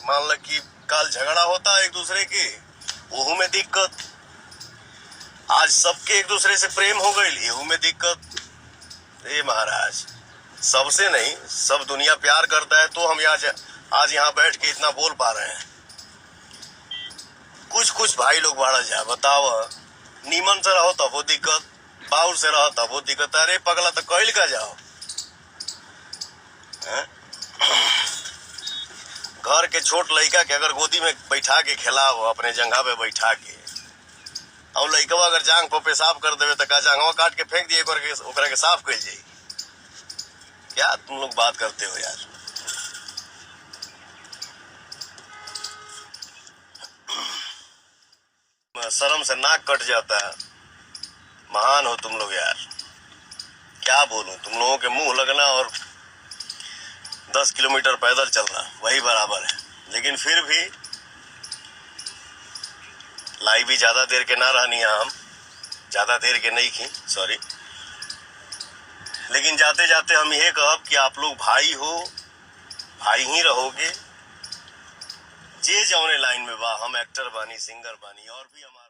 मान ल कि काल झगड़ा होता है एक दूसरे के, वहू में दिक्कत। आज सबके एक दूसरे से प्रेम हो गई, एहू में दिक्कत। ए महाराज, सबसे नहीं, सब दुनिया प्यार करता है तो हम आज यहाँ बैठ के इतना बोल पा रहे हैं। कुछ भाई लोग बाड़ा जा, बताओ, नीमन से रहो तब वो दिक्कत, बाउर से रहो तब वो दिक्कत। अरे पगला तो कहल का जाओ। घर के छोट लड़का के अगर गोदी में बैठा के खिलाओ, अपने जंघा पे बैठा के, और लड़कवा अगर जांग पर पेशाब कर देवे तो का जांगवा काट के फेंक दिए, ओकरा के साफ कर जाई। क्या तुम लोग बात करते हो यार। शर्म से नाक कट जाता है। महान हो तुम लोग यार, क्या बोलूं। तुम लोगों के मुंह लगना और 10 किलोमीटर पैदल चलना वही बराबर है। लेकिन फिर भी लाई भी ज्यादा देर के ना रहनी है, हम ज्यादा देर के नहीं की, सॉरी। लेकिन जाते जाते हम ये कहब कि आप लोग भाई हो, भाई ही रहोगे। जे जौने लाइन में बा, हम एक्टर बानी, सिंगर बानी, और भी हमारा